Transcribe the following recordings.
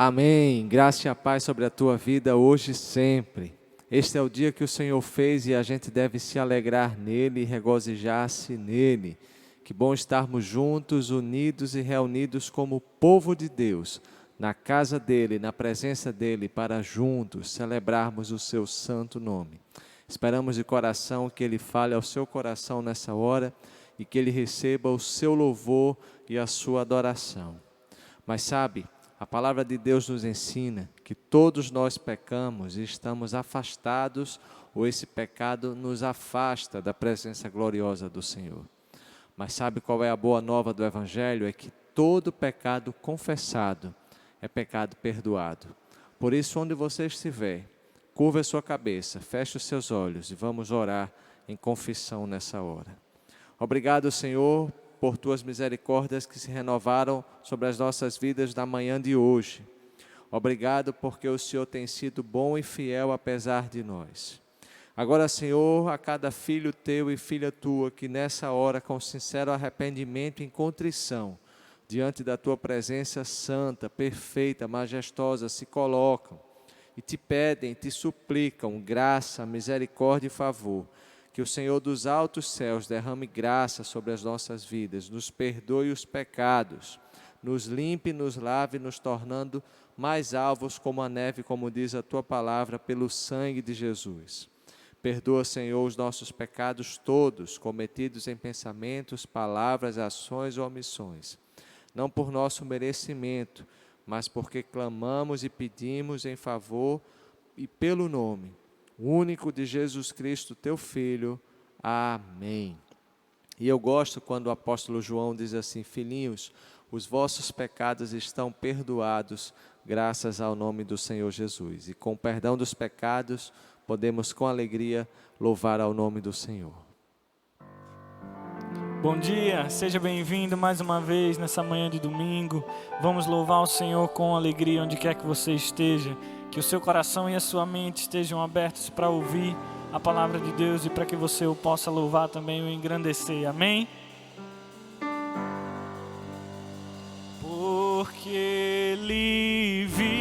Amém. Graça e a paz sobre a tua vida hoje e sempre. Este é o dia que o Senhor fez e a gente deve se alegrar nele e regozijar-se nele. Que bom estarmos juntos, unidos e reunidos como povo de Deus, na casa dele, na presença dele, para juntos celebrarmos o seu santo nome. Esperamos de coração que ele fale ao seu coração nessa hora e que ele receba o seu louvor e a sua adoração. Mas sabe, a palavra de Deus nos ensina que todos nós pecamos e estamos afastados, ou esse pecado nos afasta da presença gloriosa do Senhor. Mas sabe qual é a boa nova do Evangelho? É que todo pecado confessado é pecado perdoado. Por isso, onde você estiver, curva a sua cabeça, feche os seus olhos e vamos orar em confissão nessa hora. Obrigado, Senhor, por tuas misericórdias que se renovaram sobre as nossas vidas na manhã de hoje. Obrigado porque o Senhor tem sido bom e fiel apesar de nós. Agora, Senhor, a cada filho teu e filha tua que nessa hora, com sincero arrependimento e contrição, diante da tua presença santa, perfeita, majestosa, se colocam e te pedem, te suplicam graça, misericórdia e favor. Que o Senhor dos altos céus derrame graça sobre as nossas vidas, nos perdoe os pecados, nos limpe, nos lave, nos tornando mais alvos como a neve, como diz a tua palavra, pelo sangue de Jesus. Perdoa, Senhor, os nossos pecados todos, cometidos em pensamentos, palavras, ações ou omissões. Não por nosso merecimento, mas porque clamamos e pedimos em favor e pelo nome único de Jesus Cristo, teu Filho. Amém. E eu gosto quando o apóstolo João diz assim: filhinhos, os vossos pecados estão perdoados graças ao nome do Senhor Jesus. E com o perdão dos pecados, podemos com alegria louvar ao nome do Senhor. Bom dia, seja bem-vindo mais uma vez nessa manhã de domingo. Vamos louvar o Senhor com alegria onde quer que você esteja. Que o seu coração e a sua mente estejam abertos para ouvir a palavra de Deus e para que você o possa louvar também e o engrandecer. Amém? Porque Ele vive,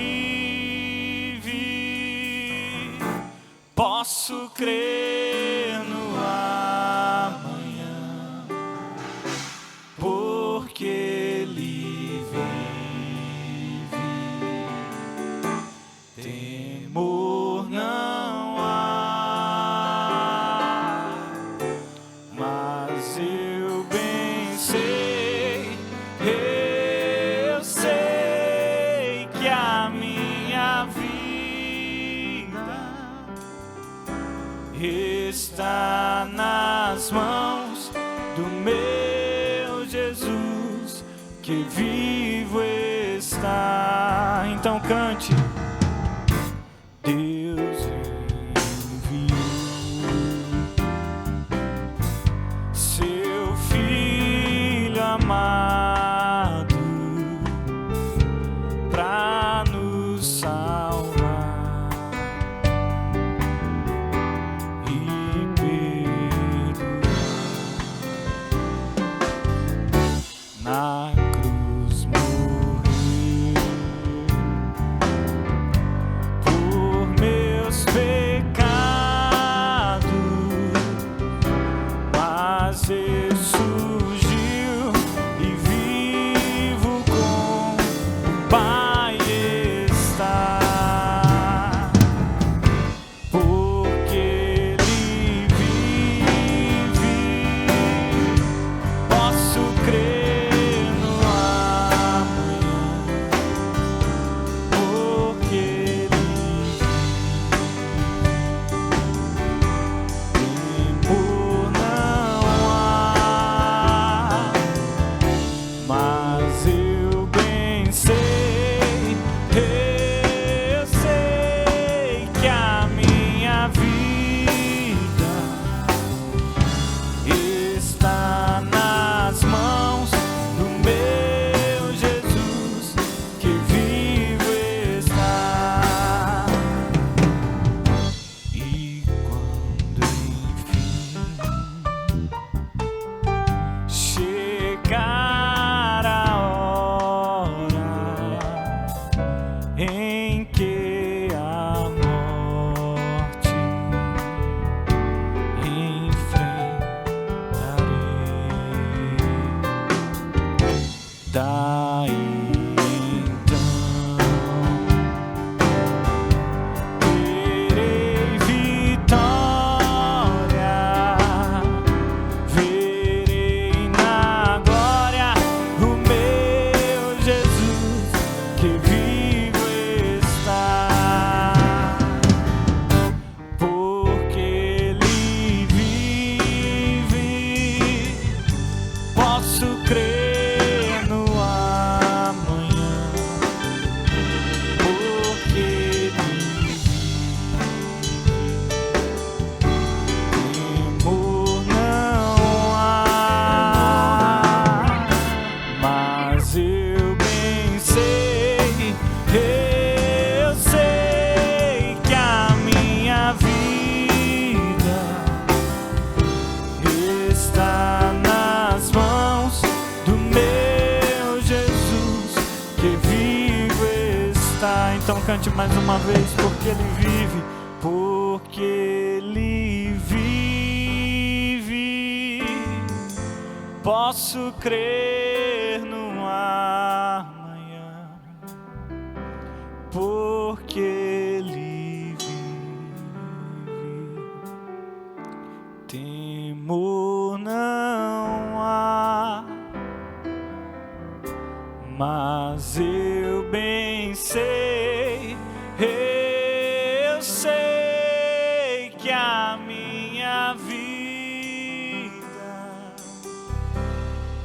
posso crer no amanhã. Porque Ele temor não há, mas eu bem sei que a minha vida está nas mãos do meu Jesus, que vivo está. Então cante. Deus enviou seu Filho amado para nos salvar e perdoar. Na cruz morreu que vivo está. Então cante mais uma vez, porque Ele vive, porque Ele vive. Posso crer no amanhã, porque Ele vive. Temor não há, mas eu bem sei, eu sei que a minha vida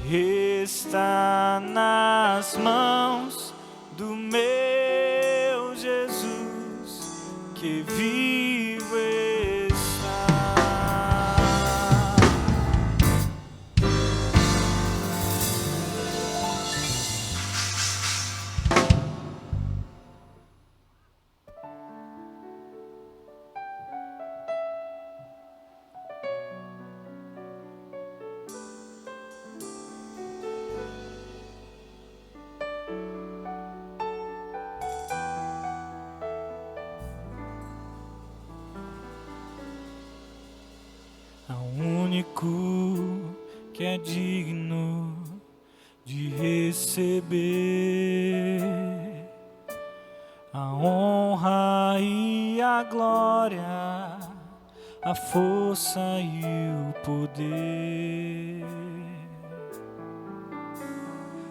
está nas mãos do meu Jesus, que vivo está. Ao único que é digno de receber a honra e a glória, a força e o poder,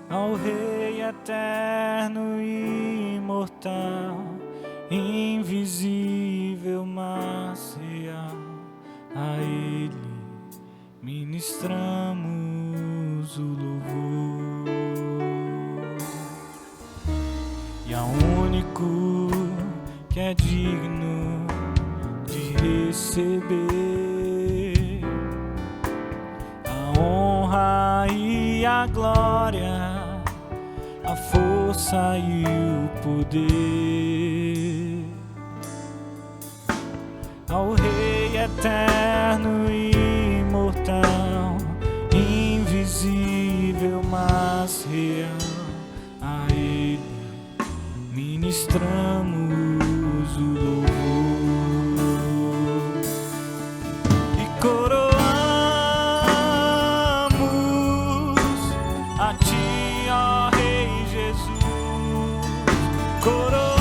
ao Rei eterno e imortal, invisível, mas real, a Ele ministramos o louvor. E ao único que é digno de receber a honra e a glória, a força e o poder, ao Rei eterno e imortal, invisível, mas real, a Ele ministramos o louvor. E coroamos a Ti, ó Rei Jesus, coroamos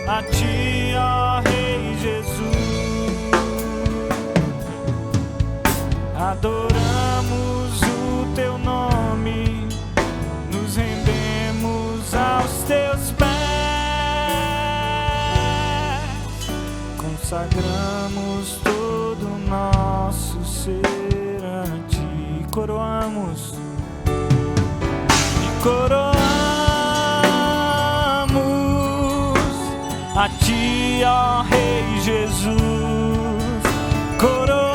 a Ti, ó Rei Jesus, adoramos o Teu nome, nos rendemos aos Teus pés, consagramos todo o nosso ser a Ti, coroamos e coroamos a Ti, ó Rei Jesus, coroamos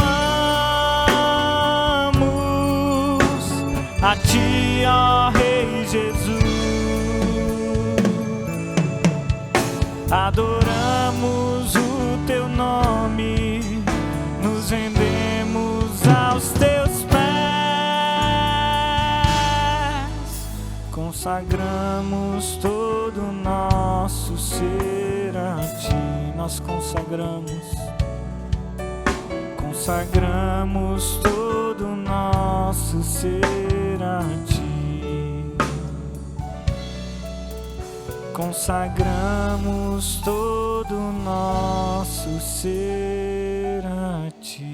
a Ti, ó Rei Jesus, adoramos o Teu nome, nos rendemos aos Teus pés, consagramos todo o nosso ser a Ti. Nós consagramos todo o nosso ser a Ti, consagramos todo o nosso ser a Ti.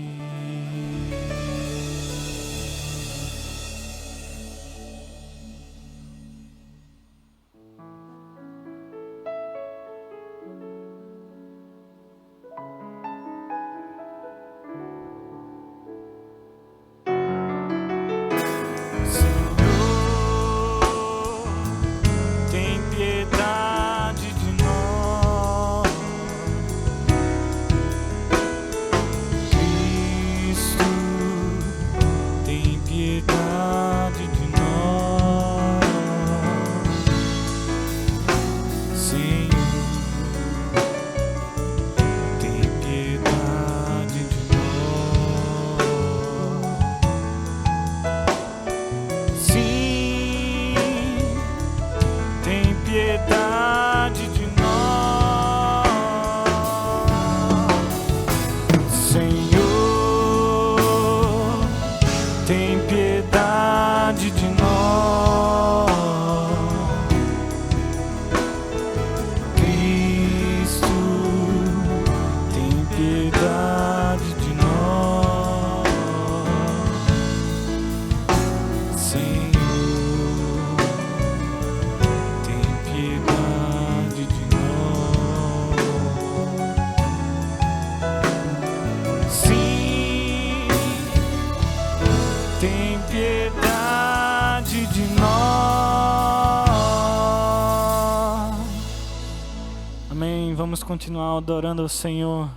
vamos continuar adorando ao Senhor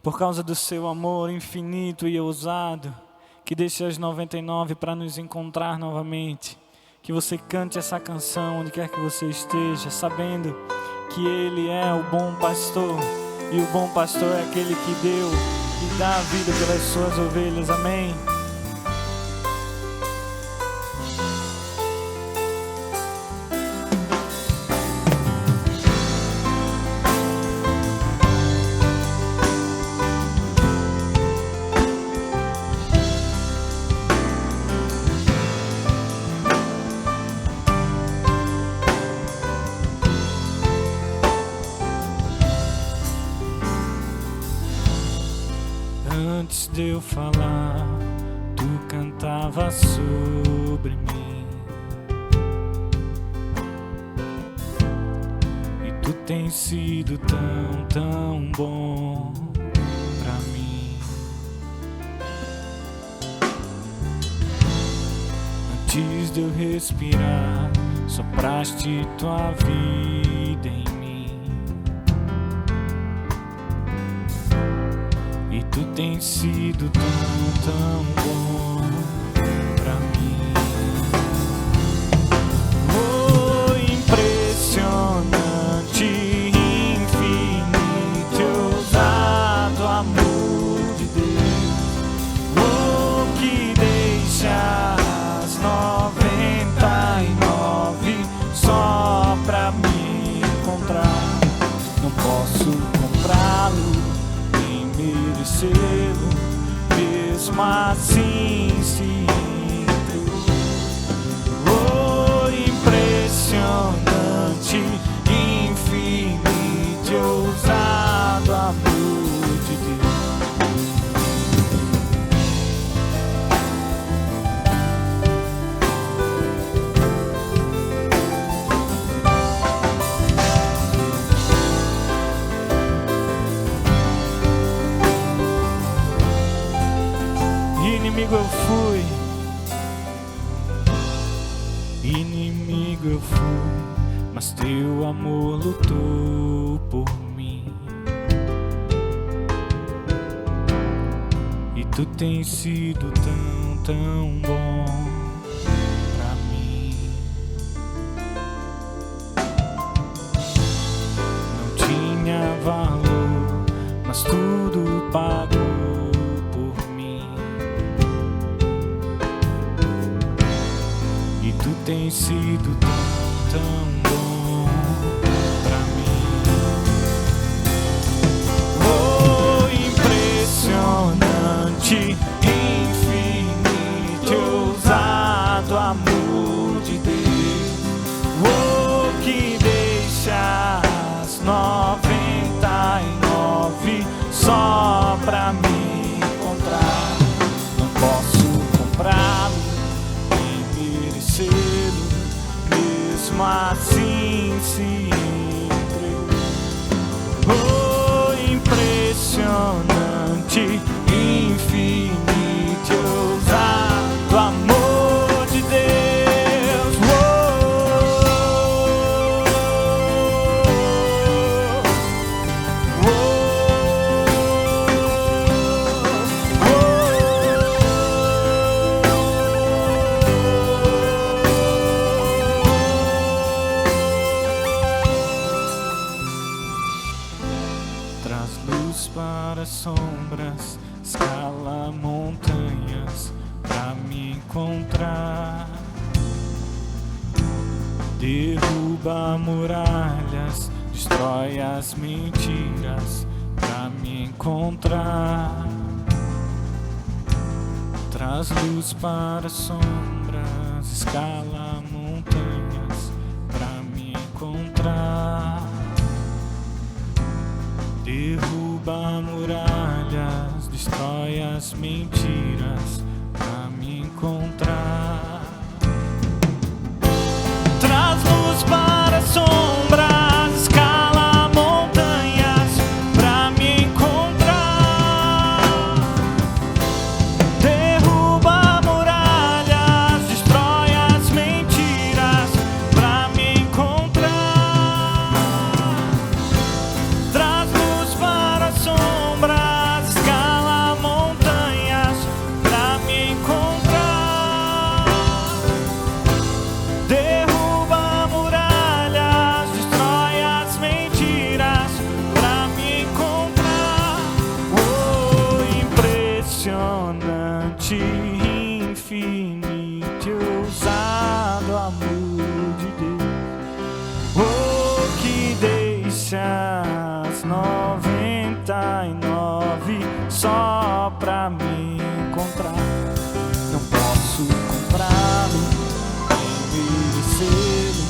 por causa do seu amor infinito e ousado, que deixa as 99 para nos encontrar novamente. Que você cante essa canção onde quer que você esteja, sabendo que Ele é o bom pastor, e o bom pastor é aquele que deu e dá a vida pelas suas ovelhas. Amém? Antes de eu falar, tu cantava sobre mim, e tu tens sido tão, tão bom pra mim. Antes de eu respirar, sopraste tua vida em mim. E tu tens sido tão, tão bom pra mim. Oh, impressionante, infinito, ousado amor de Deus. Oh, que deixa as 99 só pra me encontrar. Não posso comprá-lo, merecê-lo, mesmo assim se entregou. Oh, impressionante, infinito, ousado amor de Deus. Inimigo eu fui, inimigo eu fui, mas teu amor lutou por mim. E tu tens sido tão, tão bom pra mim. Não tinha valor, mas tudo pagou. Tu tens sido tão, tão bom pra mim. Oh, impressionante, infinito, ousado amor de Deus. Oh, que deixa as 99 só pra me encontrar. Não posso comprá-lo, mesmo assim se entregou. Oh, impressionante, infinito, ousado amor de Deus. Oh, oh, oh, traz luz para sombras, escala montanhas pra me encontrar. Derruba muralhas, destrói as mentiras pra me encontrar. Traz luz para sombras, escala montanhas pra me encontrar. Derruba muralhas, destrói as mentiras pra me encontrar. Traz luz para sombras, escala montanhas pra me encontrar. Derruba muralhas, destrói as mentiras pra me encontrar. vencê-lo,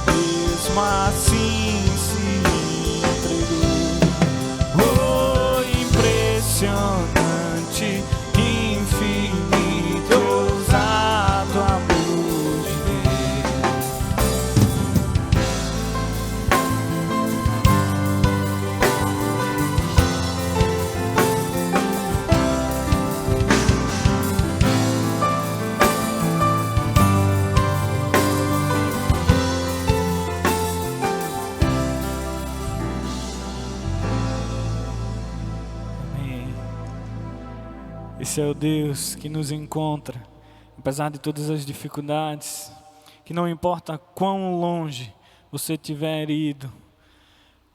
mesmo assim se entregou. Oh, impressionante, infinito, ousado amor de Esse é o Deus que nos encontra, apesar de todas as dificuldades, que não importa quão longe você tiver ido,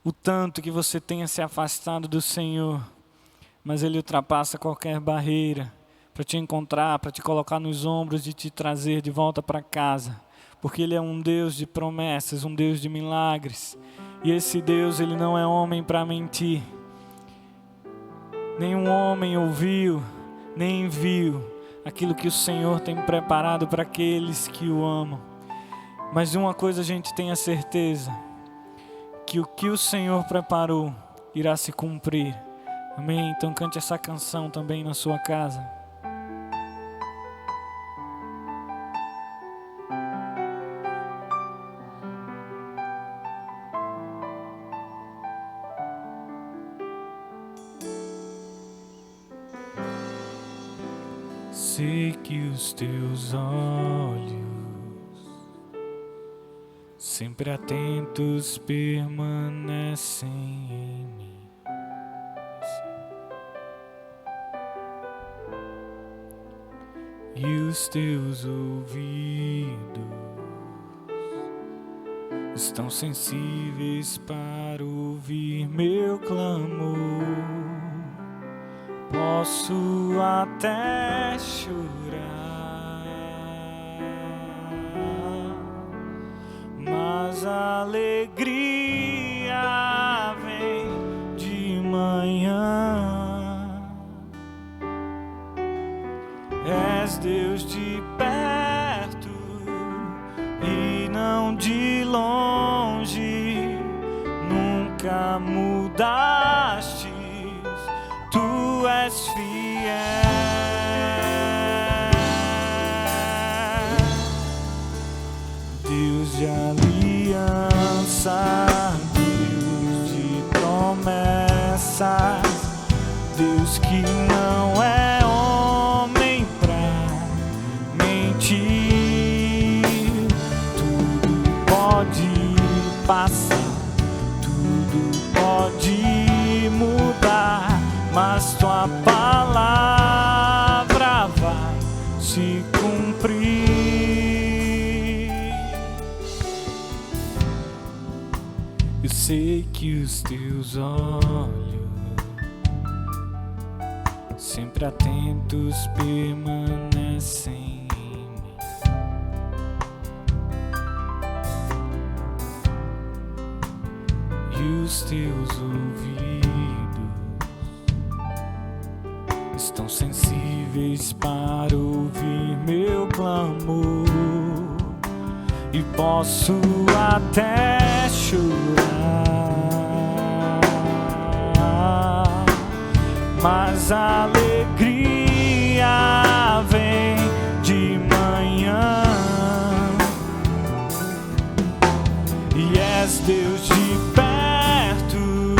o tanto que você tenha se afastado do Senhor, mas Ele ultrapassa qualquer barreira para te encontrar, para te colocar nos ombros e te trazer de volta para casa, porque Ele é um Deus de promessas, um Deus de milagres, e esse Deus, Ele não é homem para mentir. Nenhum homem ouviu, nem viu aquilo que o Senhor tem preparado para aqueles que o amam. Mas de uma coisa a gente tem a certeza, que o que o Senhor preparou irá se cumprir. Amém? Então cante essa canção também na sua casa. Sei que os teus olhos, sempre atentos, permanecem em mim. E os teus ouvidos estão sensíveis para ouvir meu clamor. Posso até chorar, mas a alegria vem de manhã. És Deus de perto e não de longe, nunca mudaste. Tu és fiel, Deus de aliança, Deus de promessas, Deus que não é homem pra mentir. Tudo pode passar, tudo pode mudar, mas tua palavra vai se cumprir. Eu sei que os teus olhos, sempre atentos, permanecem em mim. E os teus ouvidos estão sensíveis para ouvir meu clamor. E posso até chorar, mas a alegria vem de manhã. E és Deus de perto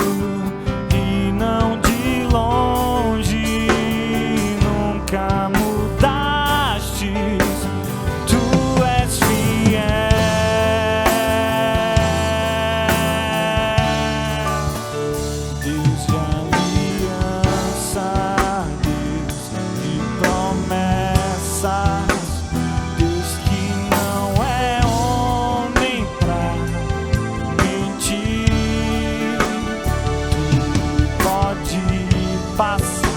e não de longe, nunca mudaste, tu és fiel. Deus de aliança, Deus de promessas, Deus que não é homem pra mentir. Tudo pode passar,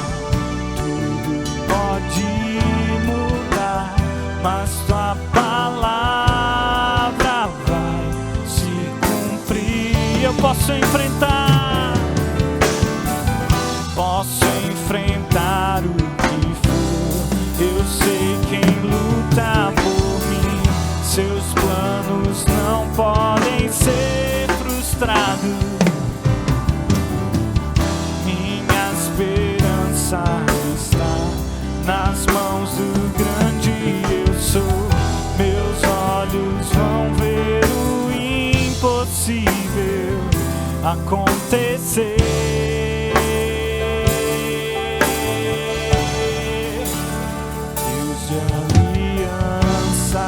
mas tua palavra vai se cumprir. Eu posso enfrentar o que for. Eu sei quem luta por mim. Seus planos não podem ser frustrados. Minha esperança está nas mãos do grande eu sou. Meus olhos vão ver o impossível acontecer. Deus de aliança,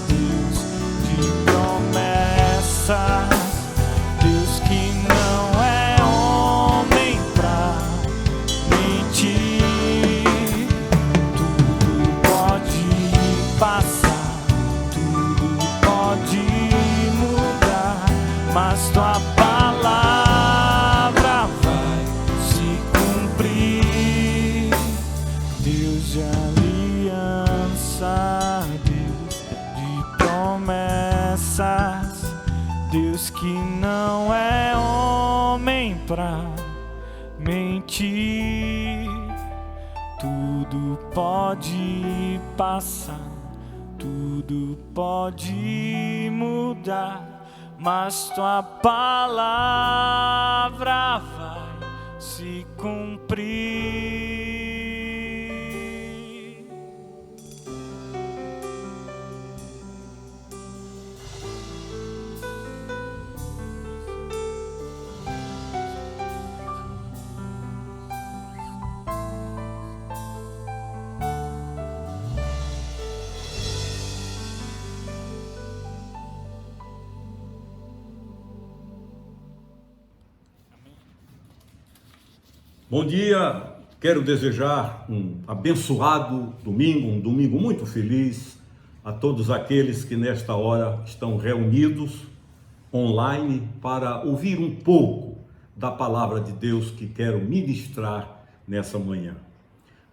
Deus de promessas, Deus que não é homem pra mentir. Tudo pode passar, tudo pode mudar, mas tua palavra vai se cumprir. Deus de aliança, Deus de promessas, Deus que não é homem pra mentir. Tudo pode passar, tudo pode mudar, mas tua palavra vai se cumprir. Bom dia, quero desejar um abençoado domingo, um domingo muito feliz a todos aqueles que nesta hora estão reunidos online para ouvir um pouco da palavra de Deus que quero ministrar nessa manhã.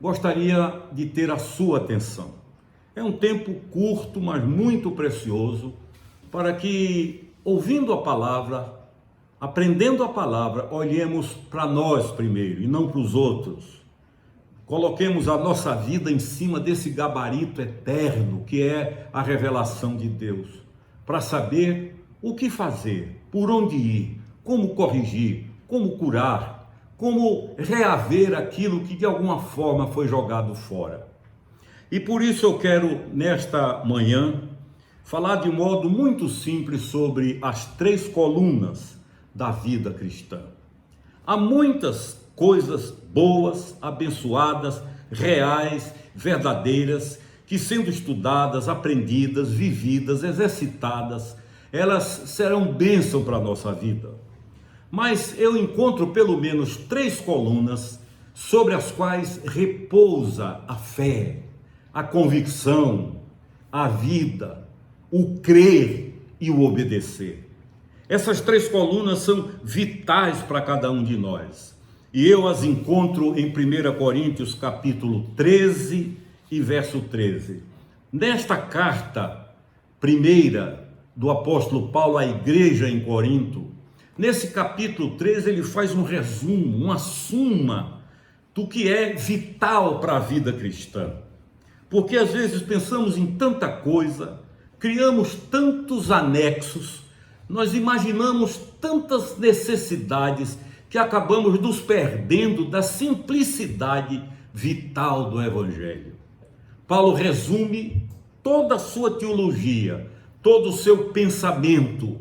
Gostaria de ter a sua atenção. É um tempo curto, mas muito precioso, para que, ouvindo a palavra, aprendendo a palavra, olhemos para nós primeiro e não para os outros. Coloquemos a nossa vida em cima desse gabarito eterno que é a revelação de Deus, para saber o que fazer, por onde ir, como corrigir, como curar, como reaver aquilo que de alguma forma foi jogado fora. E por isso eu quero, nesta manhã, falar de modo muito simples sobre as 3 colunas da vida cristã. Há muitas coisas boas, abençoadas, reais, verdadeiras, que sendo estudadas, aprendidas, vividas, exercitadas, elas serão bênção para a nossa vida. Mas eu encontro pelo menos 3 colunas sobre as quais repousa a fé, a convicção, a vida, o crer e o obedecer. Essas 3 colunas são vitais para cada um de nós. E eu as encontro em 1 Coríntios capítulo 13 e verso 13. Nesta carta primeira do apóstolo Paulo à igreja em Corinto, nesse capítulo 13 ele faz um resumo, uma suma do que é vital para a vida cristã. Porque às vezes pensamos em tanta coisa, criamos tantos anexos, nós imaginamos tantas necessidades que acabamos nos perdendo da simplicidade vital do Evangelho. Paulo resume toda a sua teologia, todo o seu pensamento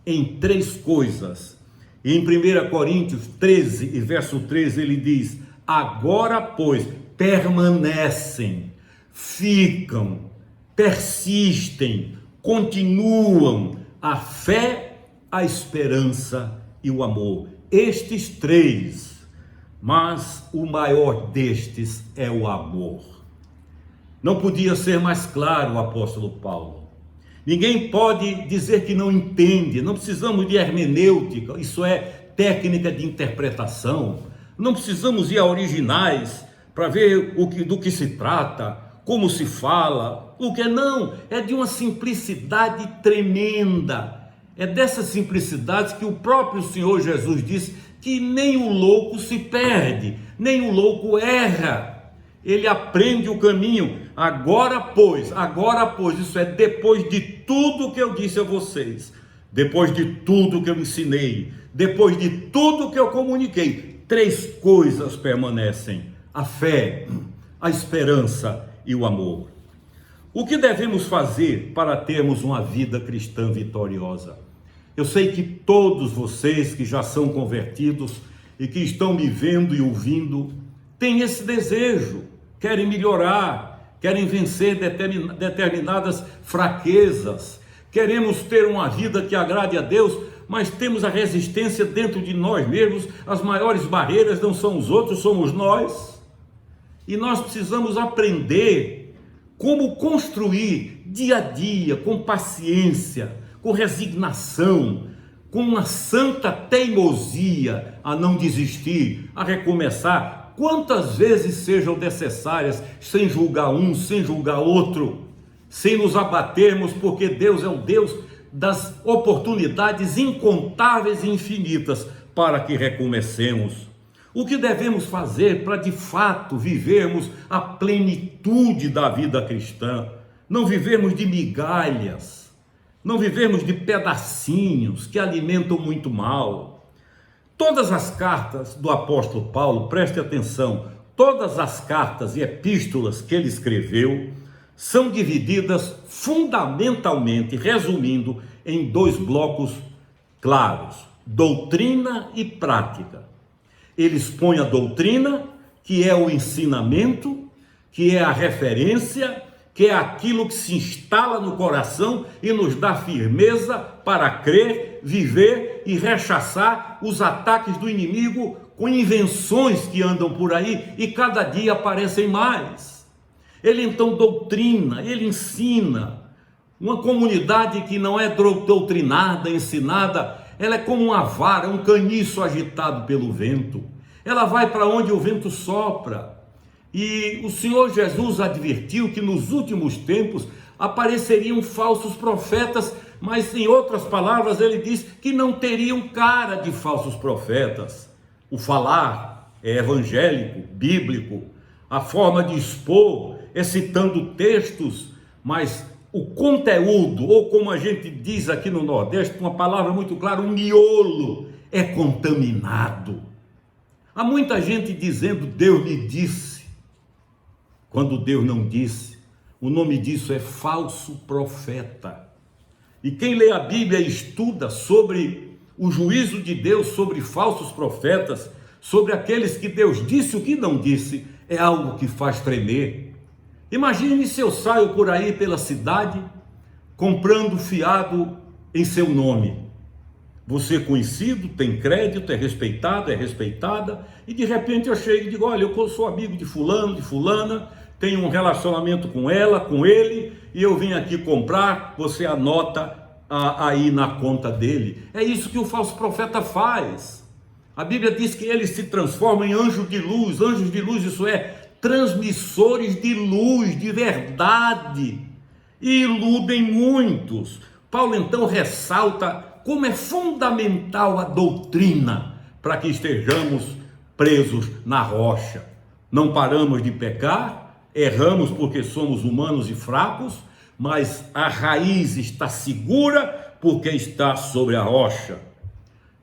em 3 coisas. E em 1 Coríntios 13 e verso 13 ele diz: agora, pois, permanecem, ficam, persistem, continuam a fé, a esperança e o amor. Estes 3, mas o maior destes é o amor. Não podia ser mais claro o apóstolo Paulo. Ninguém pode dizer que não entende, não precisamos de hermenêutica, isso é técnica de interpretação. Não precisamos ir a originais para ver do que se trata, como se fala, o que não, é de uma simplicidade tremenda. É dessa simplicidade que o próprio Senhor Jesus disse que nem o louco se perde, nem o louco erra. ele aprende o caminho. Agora, pois, isso é depois de tudo que eu disse a vocês, depois de tudo que eu ensinei, depois de tudo que eu comuniquei, 3 coisas permanecem: a fé, a esperança e o amor. O que devemos fazer para termos uma vida cristã vitoriosa? Eu sei que todos vocês que já são convertidos e que estão me vendo e ouvindo, têm esse desejo, querem melhorar, querem vencer determinadas fraquezas, queremos ter uma vida que agrade a Deus, mas temos a resistência dentro de nós mesmos. As maiores barreiras não são os outros, somos nós. E nós precisamos aprender como construir dia a dia, com paciência, com resignação, com uma santa teimosia, a não desistir, a recomeçar, quantas vezes sejam necessárias, sem julgar um, sem julgar outro, sem nos abatermos, porque Deus é o Deus das oportunidades incontáveis e infinitas para que recomecemos. O que devemos fazer para de fato vivermos a plenitude da vida cristã? Não vivermos de migalhas, não vivermos de pedacinhos que alimentam muito mal. Todas as cartas do apóstolo Paulo, preste atenção, todas as cartas e epístolas que ele escreveu são divididas fundamentalmente, resumindo, em 2 blocos claros: doutrina e prática. Ele expõe a doutrina, que é o ensinamento, que é a referência, que é aquilo que se instala no coração e nos dá firmeza para crer, viver e rechaçar os ataques do inimigo com invenções que andam por aí e cada dia aparecem mais. Ele então doutrina, ele ensina. Uma comunidade que não é doutrinada, ensinada, ela é como uma vara, um caniço agitado pelo vento. Ela vai para onde o vento sopra. E o Senhor Jesus advertiu que nos últimos tempos apareceriam falsos profetas, mas em outras palavras ele diz que não teriam cara de falsos profetas. O falar é evangélico, bíblico, a forma de expor é citando textos, mas o conteúdo, ou como a gente diz aqui no Nordeste, uma palavra muito clara, o miolo é contaminado. Há muita gente dizendo Deus me disse, quando Deus não disse. O nome disso é falso profeta. E quem lê a Bíblia e estuda sobre o juízo de Deus sobre falsos profetas, sobre aqueles que Deus disse o que não disse, é algo que faz tremer. Imagine se eu saio por aí pela cidade comprando fiado em seu nome. Você é conhecido, tem crédito, é respeitado, é respeitada, e de repente eu chego e digo: olha, eu sou amigo de fulano, de fulana, tenho um relacionamento com ela, com ele, e eu vim aqui comprar, você anota aí na conta dele. É isso que o falso profeta faz. A Bíblia diz que eles se transformam em anjos de luz, isso é, transmissores de luz, de verdade, e iludem muitos. Paulo então ressalta como é fundamental a doutrina para que estejamos presos na rocha. Não paramos de pecar, erramos porque somos humanos e fracos, mas a raiz está segura porque está sobre a rocha.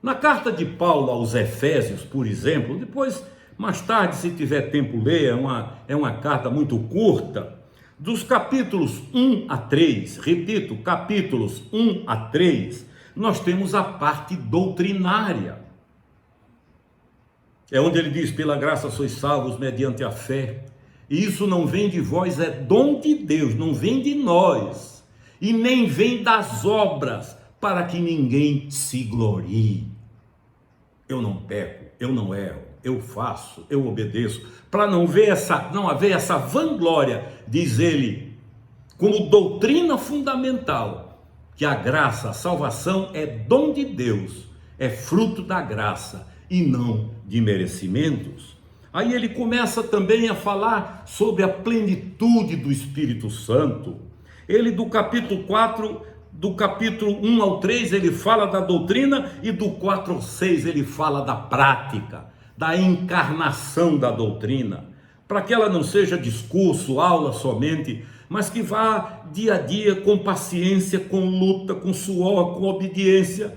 Na carta de Paulo aos Efésios, por exemplo, depois, mais tarde, se tiver tempo, ler, é uma carta muito curta, dos capítulos 1 a 3, repito, capítulos 1 a 3, nós temos a parte doutrinária. É onde ele diz: pela graça sois salvos mediante a fé. E isso não vem de vós, é dom de Deus, não vem de nós. E nem vem das obras, para que ninguém se glorie. Eu não peco, eu não erro, eu faço, eu obedeço, para não haver essa vanglória, diz ele, como doutrina fundamental, que a graça, a salvação é dom de Deus, é fruto da graça e não de merecimentos. Aí ele começa também a falar sobre a plenitude do Espírito Santo. Ele do capítulo 4, do capítulo 1 ao 3, ele fala da doutrina, e do 4 ao 6 ele fala da prática, da encarnação da doutrina. para que ela não seja discurso, aula somente, mas que vá dia a dia com paciência, com luta, com suor, com obediência.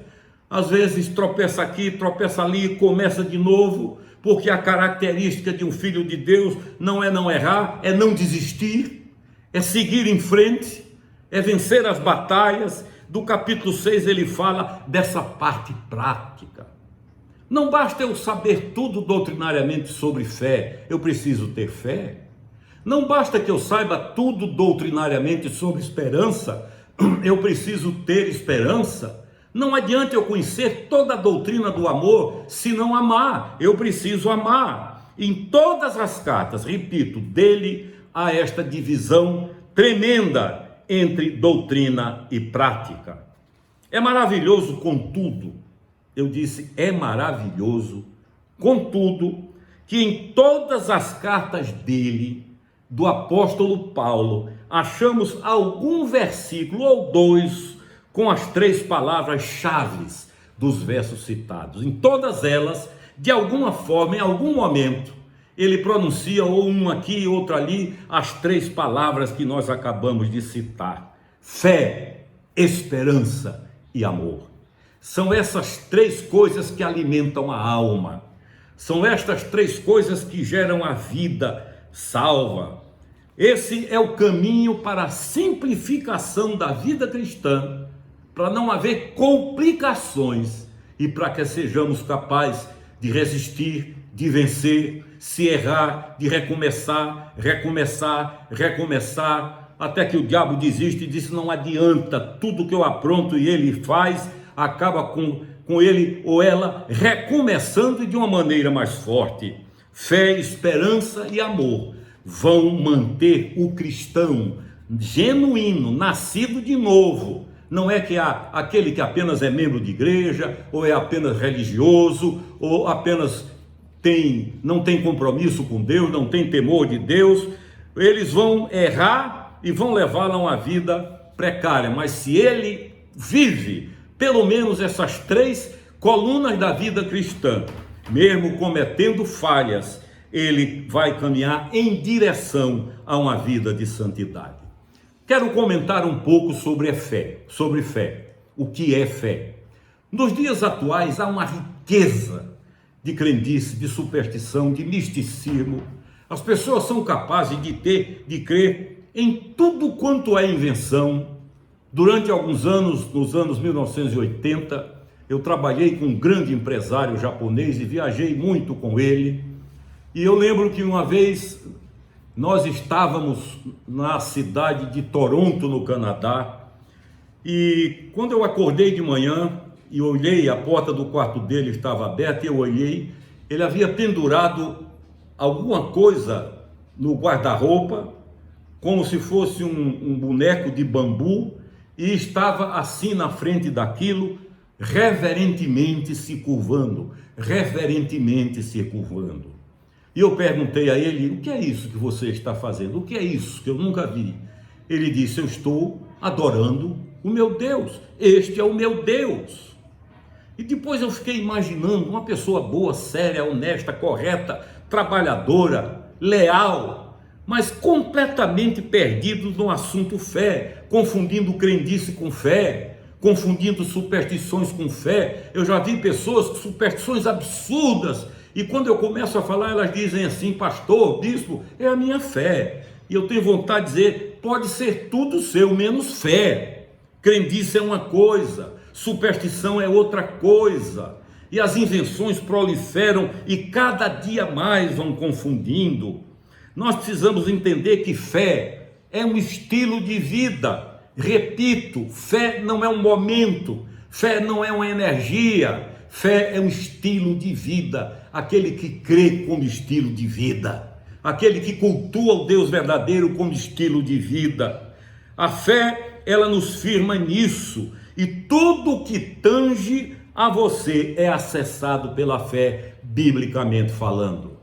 Às vezes tropeça aqui, tropeça ali, começa de novo, porque a característica de um filho de Deus não é não errar, é não desistir, é seguir em frente, é vencer as batalhas. Do capítulo 6 ele fala dessa parte prática. Não basta eu saber tudo doutrinariamente sobre fé, eu preciso ter fé. Não basta que eu saiba tudo doutrinariamente sobre esperança, eu preciso ter esperança. Não adianta eu conhecer toda a doutrina do amor se não amar, eu preciso amar. Em todas as cartas, repito, dele há esta divisão tremenda entre doutrina e prática. É maravilhoso, contudo, eu disse, é maravilhoso, contudo, que em todas as cartas dele, do apóstolo Paulo, achamos algum versículo ou dois com as 3 palavras-chave dos versos citados. Em todas elas, de alguma forma, em algum momento, ele pronuncia ou um aqui, outro ali, as 3 palavras que nós acabamos de citar: fé, esperança e amor. São essas 3 coisas que alimentam a alma. São estas 3 coisas que geram a vida salva. Esse é o caminho para a simplificação da vida cristã, para não haver complicações e para que sejamos capazes de resistir, de vencer, se errar, de recomeçar, até que o diabo desiste e diz: não adianta, tudo que eu apronto e ele faz, acaba com ele ou ela recomeçando e de uma maneira mais forte. Fé, esperança e amor vão manter o cristão genuíno, nascido de novo. Não é que há aquele que apenas é membro de igreja, ou é apenas religioso, ou apenas não tem compromisso com Deus, não tem temor de Deus. Eles vão errar e vão levá-lo a uma vida precária, mas se ele vive pelo menos essas 3 colunas da vida cristã, mesmo cometendo falhas, ele vai caminhar em direção a uma vida de santidade. Quero comentar um pouco sobre fé. O que é fé? Nos dias atuais há uma riqueza de crendice, de superstição, de misticismo. As pessoas são capazes de crer em tudo quanto é invenção. Durante alguns anos, nos anos 1980, eu trabalhei com um grande empresário japonês e viajei muito com ele. E eu lembro que uma vez nós estávamos na cidade de Toronto, no Canadá, e quando eu acordei de manhã e olhei, a porta do quarto dele estava aberta, e eu olhei, ele havia pendurado alguma coisa no guarda-roupa, como se fosse um boneco de bambu, e estava assim na frente daquilo, reverentemente se curvando. E eu perguntei a ele: o que é isso que você está fazendo? O que é isso que eu nunca vi? Ele disse: eu estou adorando o meu Deus, este é o meu Deus. E depois eu fiquei imaginando uma pessoa boa, séria, honesta, correta, trabalhadora, leal, mas completamente perdido no assunto fé, confundindo crendice com fé, confundindo superstições com fé. Eu já vi pessoas com superstições absurdas, e quando eu começo a falar, elas dizem assim: pastor, bispo, é a minha fé. E eu tenho vontade de dizer: pode ser tudo seu, menos fé. Crendice é uma coisa, superstição é outra coisa. E as invenções proliferam e cada dia mais vão confundindo. Nós precisamos entender que fé é um estilo de vida. Repito, fé não é um momento, fé não é uma energia, fé é um estilo de vida. Aquele que crê como estilo de vida, aquele que cultua o Deus verdadeiro como estilo de vida. A fé, ela nos firma nisso, e tudo que tange a você é acessado pela fé, biblicamente falando.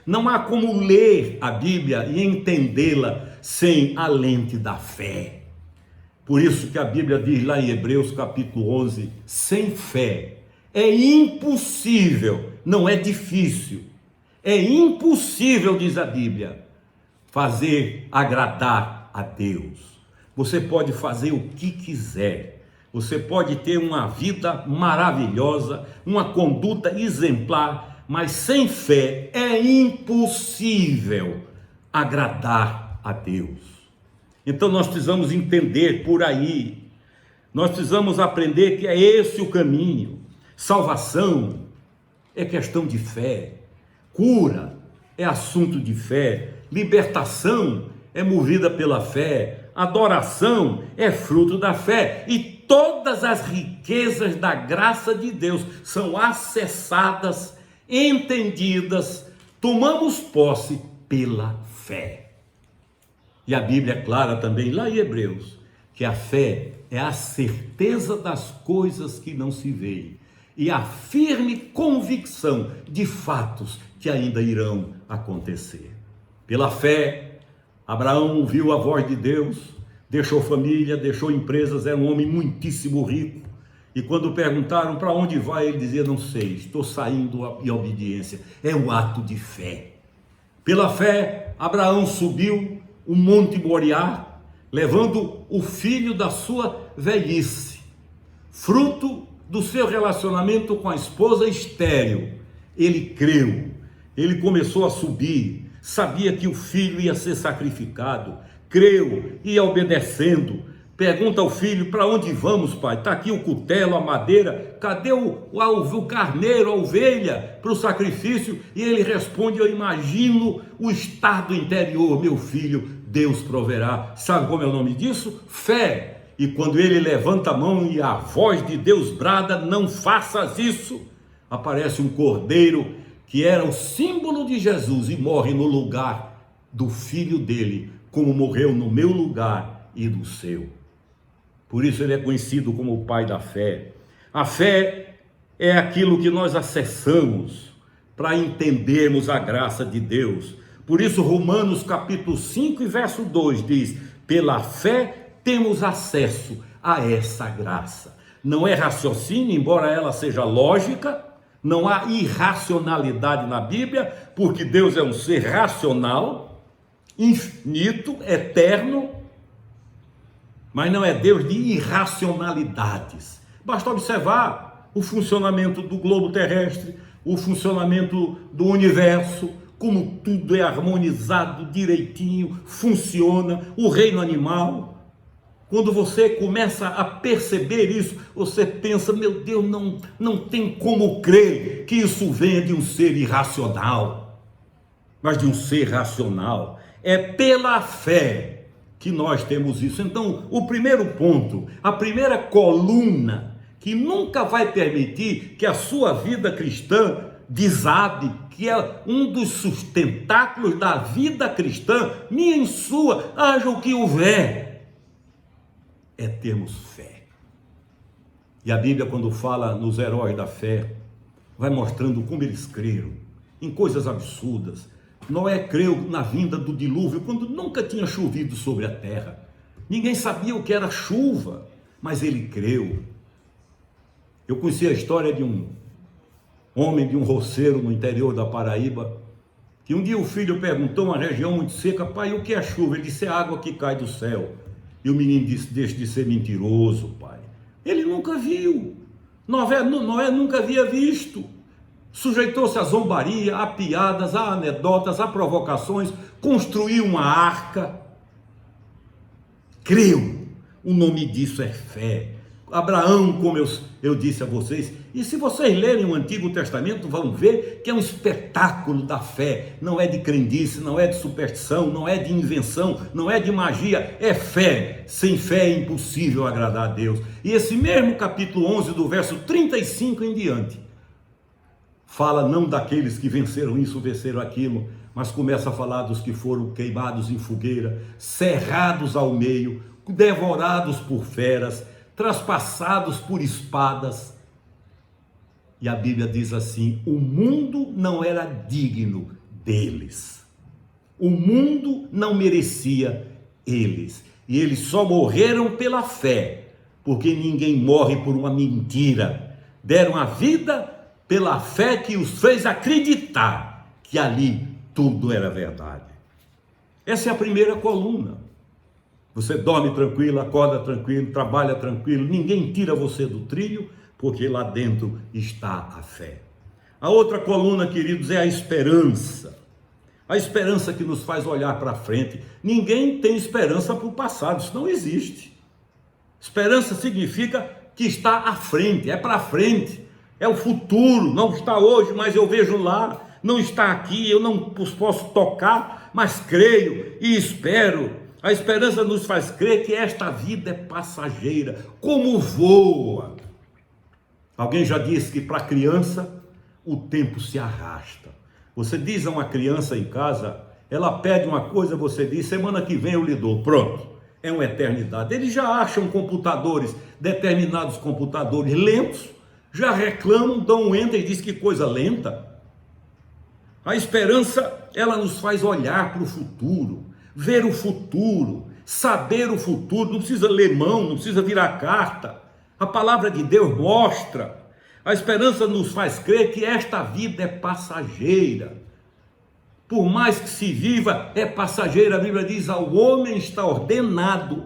Não há como ler a Bíblia e entendê-la sem a lente da fé. Por isso que a Bíblia diz lá em Hebreus capítulo 11, sem fé é impossível, não é difícil, É impossível, diz a Bíblia, fazer agradar a Deus. Você pode fazer o que quiser, você pode ter uma vida maravilhosa, uma conduta exemplar, mas sem fé é impossível agradar a Deus. Então nós precisamos entender por aí, nós precisamos aprender que é esse o caminho. Salvação é questão de fé, cura é assunto de fé, libertação é movida pela fé, adoração é fruto da fé, e todas as riquezas da graça de Deus são acessadas, entendidas, tomamos posse pela fé. E a Bíblia é clara também, lá em Hebreus, que a fé é a certeza das coisas que não se veem e a firme convicção de fatos que ainda irão acontecer. Pela fé, Abraão ouviu a voz de Deus, deixou família, deixou empresas, era um homem muitíssimo rico. E quando perguntaram para onde vai, ele dizia: não sei, estou saindo em obediência. É um ato de fé. Pela fé, Abraão subiu o Monte Moriá, levando o filho da sua velhice, fruto do seu relacionamento com a esposa estéril. Ele creu, ele começou a subir, sabia que o filho ia ser sacrificado, creu, ia obedecendo. Pergunta ao filho: para onde vamos, pai? Está aqui o cutelo, a madeira, cadê o carneiro, a ovelha para o sacrifício? E ele responde: eu imagino o estado interior, meu filho, Deus proverá. Sabe como é o nome disso? Fé. E quando ele levanta a mão e a voz de Deus brada: não faças isso, aparece um cordeiro que era o símbolo de Jesus e morre no lugar do filho dele, como morreu no meu lugar e no seu. Por isso ele é conhecido como o pai da fé. A fé é aquilo que nós acessamos para entendermos a graça de Deus. Por isso Romanos capítulo 5 e verso 2 diz: pela fé temos acesso a essa graça. Não é raciocínio, embora ela seja lógica, não há irracionalidade na Bíblia, porque Deus é um ser racional, infinito, eterno, mas não é Deus de irracionalidades. Basta observar o funcionamento do globo terrestre, o funcionamento do universo, como tudo é harmonizado direitinho, funciona, o reino animal. Quando você começa a perceber isso, você pensa: meu Deus, não tem como crer que isso venha de um ser irracional, mas de um ser racional. É pela fé que nós temos isso. Então, o primeiro ponto, a primeira coluna que nunca vai permitir que a sua vida cristã desabe, que é um dos sustentáculos da vida cristã, minha e sua, haja o que houver, é termos fé. E a Bíblia, quando fala nos heróis da fé, vai mostrando como eles creram em coisas absurdas. Noé creu na vinda do dilúvio quando nunca tinha chovido sobre a terra. Ninguém sabia o que era chuva, mas ele creu. Eu conheci a história de um homem, de um roceiro no interior da Paraíba, que um dia o filho perguntou, uma região muito seca: pai, o que é chuva? Ele disse: é água que cai do céu. E o menino disse: deixe de ser mentiroso, pai. Ele nunca viu. Noé nunca havia visto. Sujeitou-se à zombaria, a piadas, a anedotas, a provocações, construiu uma arca. Creu. O nome disso é fé. Abraão, como eu disse a vocês, e se vocês lerem o Antigo Testamento, vão ver que é um espetáculo da fé. Não é de crendice, não é de superstição, não é de invenção, não é de magia, é fé. Sem fé é impossível agradar a Deus. E esse mesmo capítulo 11, do verso 35 em diante, fala não daqueles que venceram isso, venceram aquilo, mas começa a falar dos que foram queimados em fogueira, cerrados ao meio, devorados por feras, traspassados por espadas. E a Bíblia diz assim: o mundo não era digno deles, o mundo não merecia eles, e eles só morreram pela fé, porque ninguém morre por uma mentira. Deram a vida pela fé que os fez acreditar que ali tudo era verdade. Essa é a primeira coluna. Você dorme tranquilo, acorda tranquilo, trabalha tranquilo, ninguém tira você do trilho, porque lá dentro está a fé. A outra coluna, queridos, é a esperança. A esperança que nos faz olhar para frente. Ninguém tem esperança para o passado, isso não existe. Esperança significa que está à frente, é para frente, é o futuro, não está hoje, mas eu vejo lá, não está aqui, eu não posso tocar, mas creio e espero. A esperança nos faz crer que esta vida é passageira, como voa. Alguém já disse que para a criança o tempo se arrasta. Você diz a uma criança em casa, ela pede uma coisa, você diz, semana que vem eu lhe dou, pronto, é uma eternidade. Eles já acham computadores, determinados computadores lentos, já reclamam, dão um enter e diz que coisa lenta. A esperança, ela nos faz olhar para o futuro, ver o futuro, saber o futuro, não precisa ler mão, não precisa virar carta. A palavra de Deus mostra. A esperança nos faz crer que esta vida é passageira. Por mais que se viva, é passageira. A Bíblia diz, ao homem está ordenado,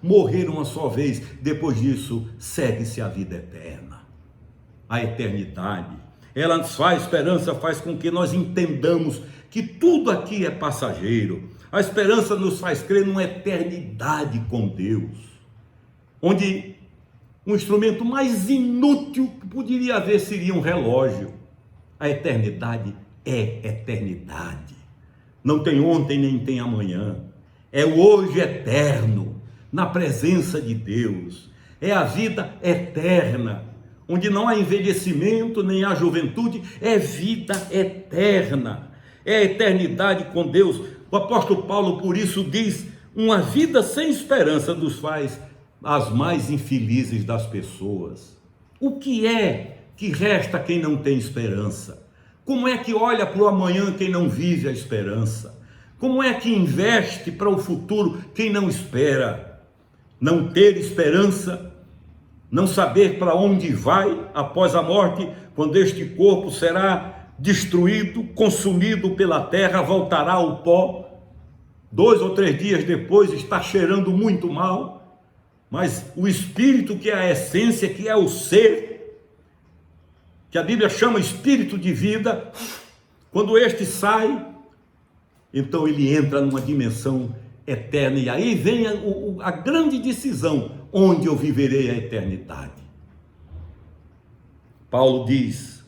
morrer uma só vez. Depois disso, segue-se a vida eterna. A eternidade. Ela nos faz, a esperança faz com que nós entendamos que tudo aqui é passageiro. A esperança nos faz crer numa eternidade com Deus, onde um instrumento mais inútil que poderia haver seria um relógio. A eternidade é eternidade. Não tem ontem nem tem amanhã. É o hoje eterno, na presença de Deus. É a vida eterna, onde não há envelhecimento, nem há juventude, é vida eterna. É a eternidade com Deus. O apóstolo Paulo, por isso, diz, uma vida sem esperança nos faz as mais infelizes das pessoas. O que é que resta a quem não tem esperança? Como é que olha para o amanhã quem não vive a esperança? Como é que investe para o futuro quem não espera? Não ter esperança, não saber para onde vai após a morte, quando este corpo será destruído, consumido pela terra, voltará ao pó. 2 ou 3 dias depois está cheirando muito mal. Mas o espírito, que é a essência, que é o ser, que a Bíblia chama espírito de vida, quando este sai, então ele entra numa dimensão eterna, e aí vem a grande decisão, onde eu viverei a eternidade. Paulo diz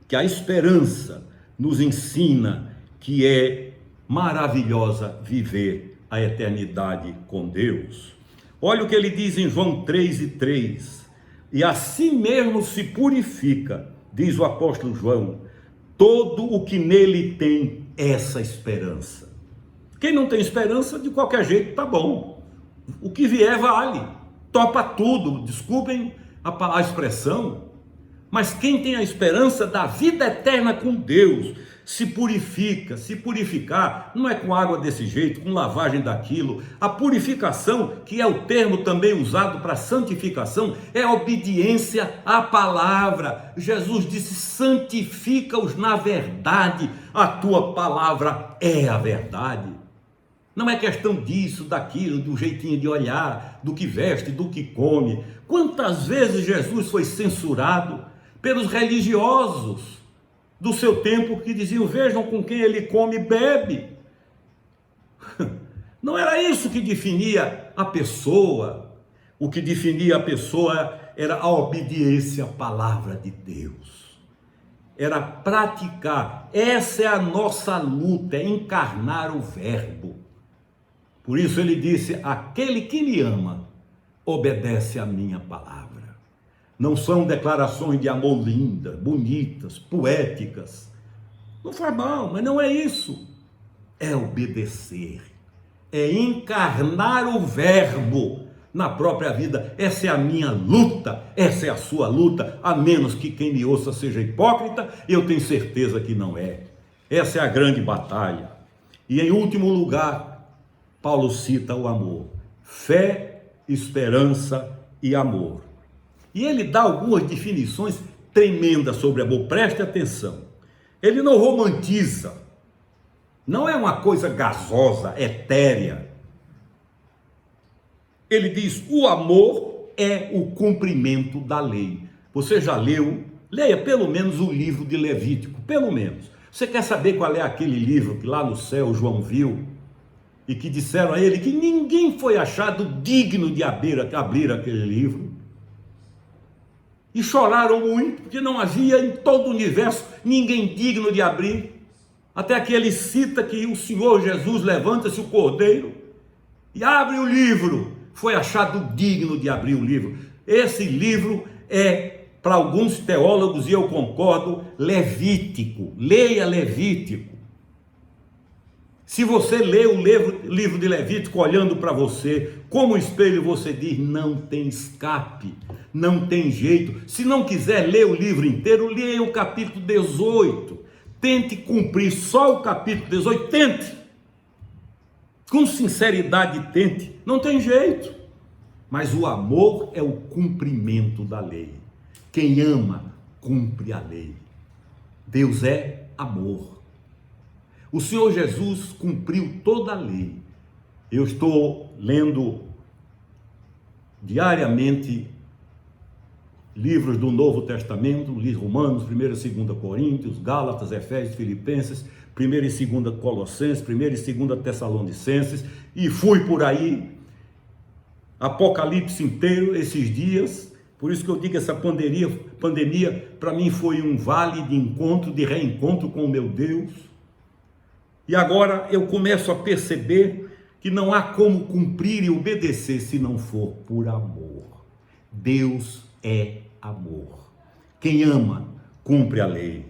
que a esperança nos ensina que é maravilhosa viver a eternidade com Deus. Olha o que ele diz em João 3:3, e assim mesmo se purifica, diz o apóstolo João, todo o que nele tem essa esperança. Quem não tem esperança, de qualquer jeito tá bom, o que vier vale, topa tudo, desculpem a expressão, mas quem tem a esperança da vida eterna com Deus, se purifica. Se purificar não é com água desse jeito, com lavagem daquilo. A purificação, que é o termo também usado para santificação, é obediência à palavra. Jesus disse, santifica-os na verdade, a tua palavra é a verdade. Não é questão disso, daquilo, do jeitinho de olhar, do que veste, do que come. Quantas vezes Jesus foi censurado pelos religiosos do seu tempo, que diziam, vejam com quem ele come e bebe. Não era isso que definia a pessoa. O que definia a pessoa era a obediência à palavra de Deus. Era praticar. Essa é a nossa luta, é encarnar o verbo. Por isso ele disse, aquele que me ama, obedece à minha palavra. Não são declarações de amor lindas, bonitas, poéticas. Não faz mal, mas não é isso. É obedecer. É encarnar o verbo na própria vida. Essa é a minha luta, essa é a sua luta, a menos que quem me ouça seja hipócrita, eu tenho certeza que não é. Essa é a grande batalha. E em último lugar, Paulo cita o amor. Fé, esperança e amor. E ele dá algumas definições tremendas sobre amor, preste atenção. Ele não romantiza, não é uma coisa gasosa, etérea. Ele diz: o amor é o cumprimento da lei. Você já leu? Leia pelo menos o livro de Levítico, pelo menos. Você quer saber qual é aquele livro que lá no céu João viu e que disseram a ele que ninguém foi achado digno de abrir aquele livro? E choraram muito, porque não havia em todo o universo ninguém digno de abrir. Até que ele cita que o Senhor Jesus levanta-se o cordeiro e abre o livro. Foi achado digno de abrir o livro. Esse livro é, para alguns teólogos, e eu concordo, Levítico. Leia Levítico. Se você lê o livro de Levítico olhando para você, como espelho, você diz: não tem escape, não tem jeito. Se não quiser ler o livro inteiro, leia o capítulo 18. Tente cumprir só o capítulo 18, tente. Com sinceridade, tente. Não tem jeito. Mas o amor é o cumprimento da lei. Quem ama, cumpre a lei. Deus é amor. O Senhor Jesus cumpriu toda a lei. Eu estou lendo diariamente livros do Novo Testamento, Romanos, 1 e 2 Coríntios, Gálatas, Efésios, Filipenses, 1 e 2 Colossenses, 1 e 2 Tessalonicenses, e fui por aí, Apocalipse inteiro, esses dias. Por isso que eu digo que essa pandemia para mim foi um vale de encontro, de reencontro com o meu Deus. E agora eu começo a perceber que não há como cumprir e obedecer se não for por amor. Deus é amor. Quem ama, cumpre a lei.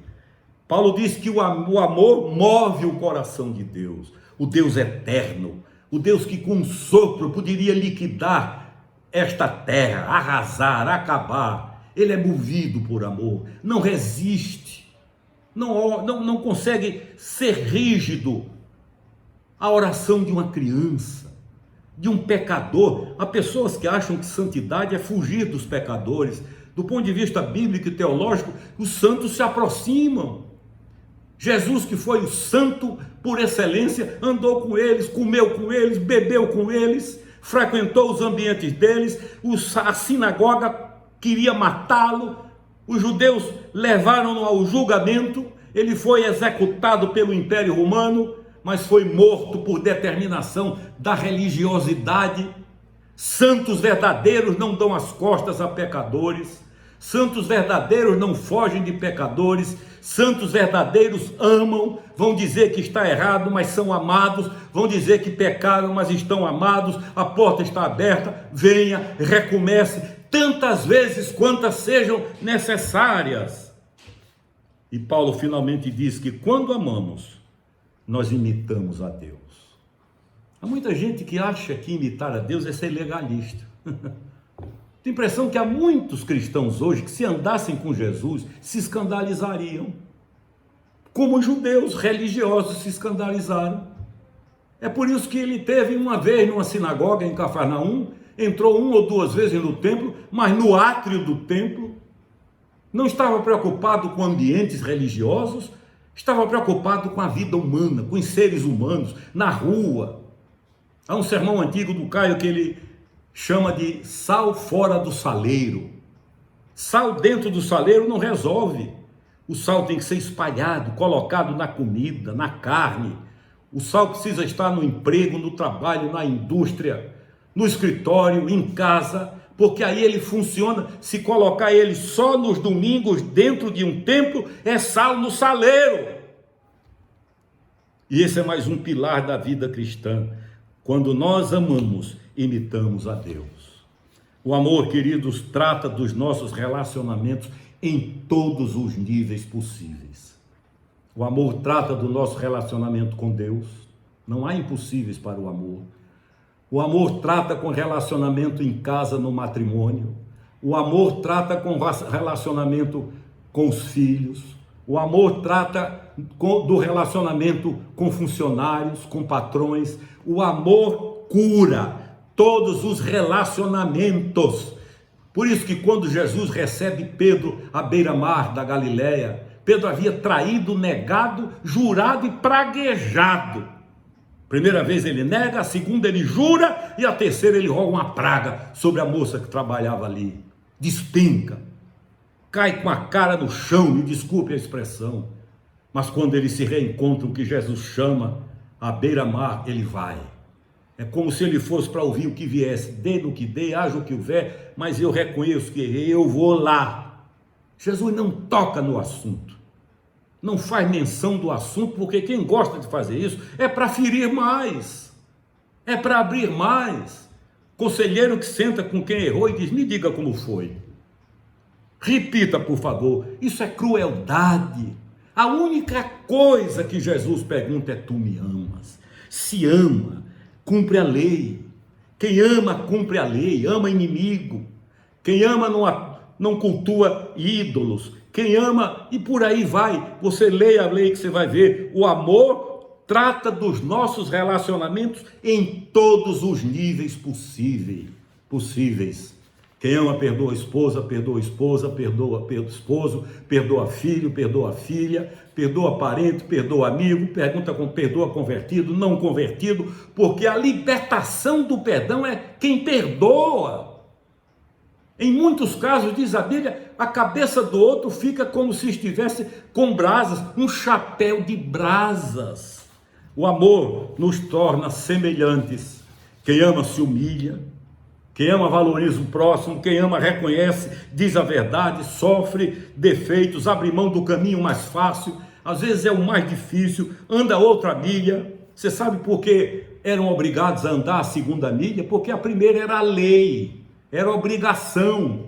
Paulo diz que o amor move o coração de Deus. O Deus eterno, o Deus que com um sopro poderia liquidar esta terra, arrasar, acabar. Ele é movido por amor, não resiste. Não consegue ser rígido à oração de uma criança, de um pecador. Há pessoas que acham que santidade é fugir dos pecadores. Do ponto de vista bíblico e teológico, os santos se aproximam. Jesus, que foi o santo por excelência, andou com eles, comeu com eles, bebeu com eles, frequentou os ambientes deles. A sinagoga queria matá-lo. Os judeus levaram-no ao julgamento, ele foi executado pelo Império Romano, mas foi morto por determinação da religiosidade. Santos verdadeiros não dão as costas a pecadores, santos verdadeiros não fogem de pecadores, santos verdadeiros amam, vão dizer que está errado, mas são amados, vão dizer que pecaram, mas estão amados, a porta está aberta, venha, recomece, tantas vezes quantas sejam necessárias. E Paulo finalmente diz que quando amamos, nós imitamos a Deus. Há muita gente que acha que imitar a Deus é ser legalista. Tenho a impressão que há muitos cristãos hoje que, se andassem com Jesus, se escandalizariam, como os judeus religiosos se escandalizaram. É por isso que ele teve uma vez numa sinagoga em Cafarnaum, entrou 1 ou 2 vezes no templo, mas no átrio do templo, não estava preocupado com ambientes religiosos, estava preocupado com a vida humana, com os seres humanos, na rua. Há um sermão antigo do Caio que ele chama de sal fora do saleiro. Sal dentro do saleiro não resolve. O sal tem que ser espalhado, colocado na comida, na carne. O sal precisa estar no emprego, no trabalho, na indústria, no escritório, em casa, porque aí ele funciona. Se colocar ele só nos domingos dentro de um templo, é sal no saleiro. E esse é mais um pilar da vida cristã. Quando nós amamos, imitamos a Deus. O amor, queridos, trata dos nossos relacionamentos em todos os níveis possíveis. O amor trata do nosso relacionamento com Deus. Não há impossíveis para o amor. O amor trata com relacionamento em casa, no matrimônio. O amor trata com relacionamento com os filhos. O amor trata do relacionamento com funcionários, com patrões. O amor cura todos os relacionamentos. Por isso que quando Jesus recebe Pedro à beira-mar da Galileia, Pedro havia traído, negado, jurado e praguejado. Primeira vez ele nega, a segunda ele jura e a terceira ele roga uma praga sobre a moça que trabalhava ali. Despenca, cai com a cara no chão, me desculpe a expressão, mas quando eles se reencontram, que Jesus chama à beira-mar, ele vai. É como se ele fosse para ouvir o que viesse, dê no que dê, haja o que houver, mas eu reconheço que errei, eu vou lá. Jesus não toca no assunto, não faz menção do assunto, porque quem gosta de fazer isso é para ferir mais, é para abrir mais. Conselheiro que senta com quem errou e diz, me diga como foi. Repita, por favor. Isso é crueldade. A única coisa que Jesus pergunta é, tu me amas? Se ama, cumpre a lei. Quem ama, cumpre a lei, ama inimigo. Quem ama não cultua ídolos. Quem ama, e por aí vai. Você leia a lei que você vai ver. O amor trata dos nossos relacionamentos em todos os níveis possíveis. Quem ama, perdoa a esposa, perdoa esposo, perdoa filho, perdoa filha, perdoa parente, perdoa amigo, perdoa convertido, não convertido, porque a libertação do perdão é quem perdoa. Em muitos casos, diz a Bíblia, a cabeça do outro fica como se estivesse com brasas, um chapéu de brasas. O amor nos torna semelhantes. Quem ama se humilha, quem ama valoriza o próximo, quem ama reconhece, diz a verdade, sofre defeitos, abre mão do caminho mais fácil, às vezes é o mais difícil, anda outra milha. Você sabe por que eram obrigados a andar a segunda milha? Porque a primeira era a lei, era obrigação.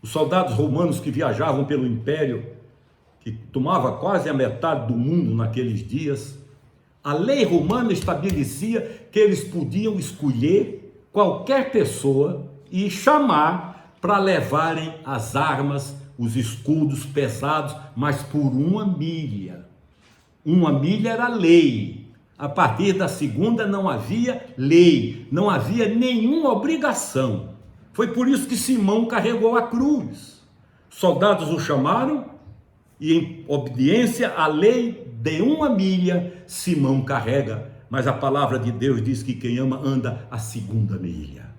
Os soldados romanos que viajavam pelo império, que tomava quase a metade do mundo naqueles dias, a lei romana estabelecia que eles podiam escolher qualquer pessoa e chamar para levarem as armas, os escudos pesados, mas por uma milha. Uma milha era lei. A partir da segunda não havia lei, não havia nenhuma obrigação. Foi por isso que Simão carregou a cruz. Soldados o chamaram e, em obediência à lei de uma milha, Simão carrega. Mas a palavra de Deus diz que quem ama anda a segunda milha.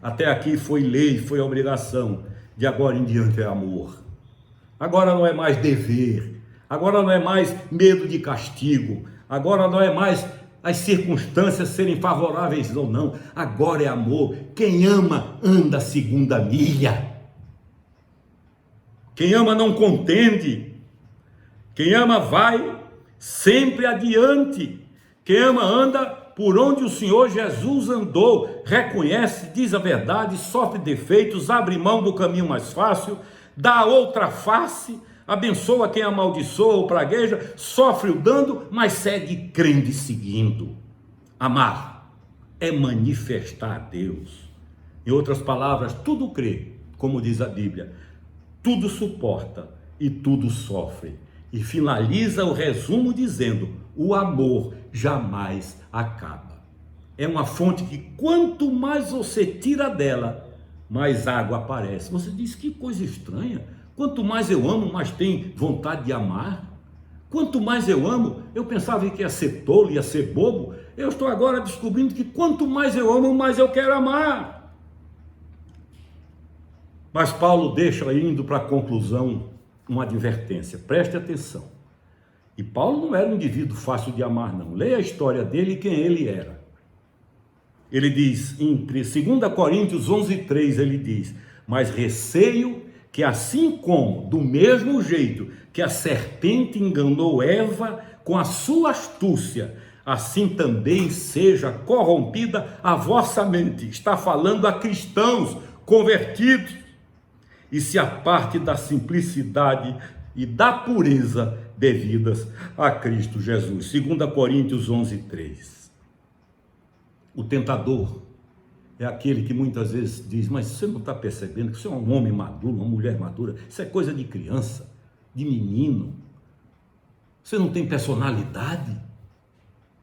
Até aqui foi lei, foi obrigação. De agora em diante é amor. Agora não é mais dever. Agora não é mais medo de castigo. Agora não é mais as circunstâncias serem favoráveis ou não. Agora é amor. Quem ama anda a segunda milha. Quem ama não contende. Quem ama vai sempre adiante. Quem ama anda por onde o Senhor Jesus andou, reconhece, diz a verdade, sofre defeitos, abre mão do caminho mais fácil, dá outra face, abençoa quem amaldiçoa ou pragueja, sofre o dano, mas segue crendo e seguindo. Amar é manifestar a Deus. Em outras palavras, tudo crê, como diz a Bíblia, tudo suporta e tudo sofre. E finaliza o resumo dizendo, o amor jamais acaba. É uma fonte que quanto mais você tira dela, mais água aparece. Você diz, que coisa estranha. Quanto mais eu amo, mais tenho vontade de amar. Quanto mais eu amo, eu pensava que ia ser tolo, ia ser bobo. Eu estou agora descobrindo que quanto mais eu amo, mais eu quero amar. Mas Paulo deixa indo para a conclusão uma advertência, preste atenção. E Paulo não era um indivíduo fácil de amar, não. Leia a história dele e quem ele era. Ele diz, em 2 Coríntios 11:3, ele diz, mas receio que assim como, do mesmo jeito que a serpente enganou Eva com a sua astúcia, assim também seja corrompida a vossa mente. Está falando a cristãos convertidos. E se aparte da simplicidade e da pureza devidas a Cristo Jesus. 2 Coríntios 11:3. O tentador é aquele que muitas vezes diz, mas você não está percebendo que você é um homem maduro, uma mulher madura, isso é coisa de criança, de menino. Você não tem personalidade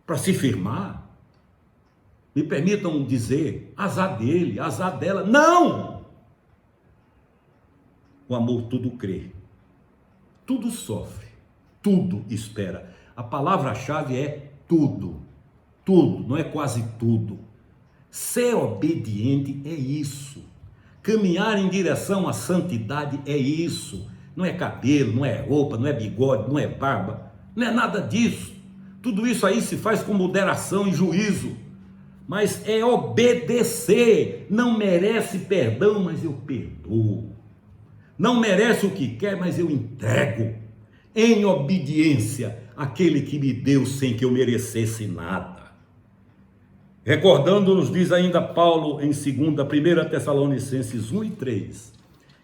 para se firmar. Me permitam dizer, azar dele, azar dela. Não! O amor tudo crê, tudo sofre, tudo espera. A palavra-chave é tudo, tudo, não é quase tudo. Ser obediente é isso. Caminhar em direção à santidade é isso. Não é cabelo, não é roupa, não é bigode, não é barba, não é nada disso. Tudo isso aí se faz com moderação e juízo. Mas é obedecer. Não merece perdão, mas eu perdoo. Não merece o que quer, mas eu entrego. Em obediência àquele que me deu sem que eu merecesse nada. Recordando-nos, diz ainda Paulo em 1 Tessalonicenses 1 e 3.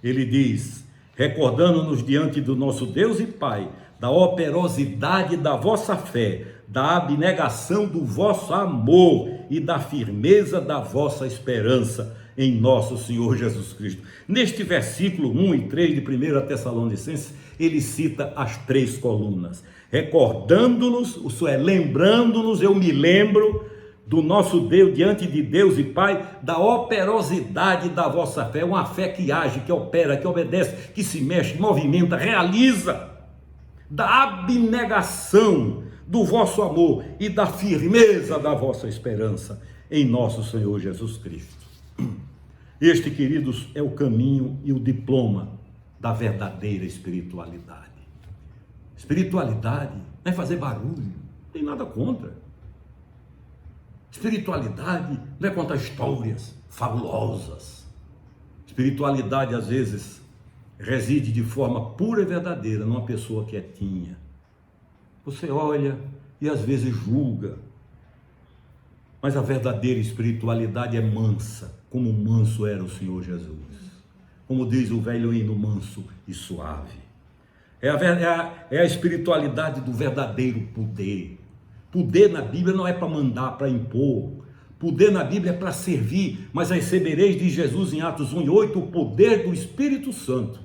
Ele diz, recordando-nos diante do nosso Deus e Pai, da operosidade da vossa fé, da abnegação do vosso amor e da firmeza da vossa esperança em nosso Senhor Jesus Cristo. Neste versículo 1 e 3 de 1 Tessalonicenses, ele cita as 3 colunas. Recordando-nos, isso é, lembrando-nos, eu me lembro do nosso Deus, diante de Deus e Pai, da operosidade da vossa fé, uma fé que age, que opera, que obedece, que se mexe, movimenta, realiza, da abnegação do vosso amor e da firmeza da vossa esperança em nosso Senhor Jesus Cristo. Este, queridos, é o caminho e o diploma da verdadeira espiritualidade. Espiritualidade não é fazer barulho, não tem nada contra. Espiritualidade não é contar histórias fabulosas. Espiritualidade, às vezes, reside de forma pura e verdadeira numa pessoa quietinha. Você olha e às vezes julga, mas a verdadeira espiritualidade é mansa, como manso era o Senhor Jesus. Como diz o velho hino, manso e suave. É a espiritualidade do verdadeiro poder. Poder na Bíblia não é para mandar, para impor. Poder na Bíblia é para servir. Mas recebereis, diz Jesus em Atos 1:8, o poder do Espírito Santo.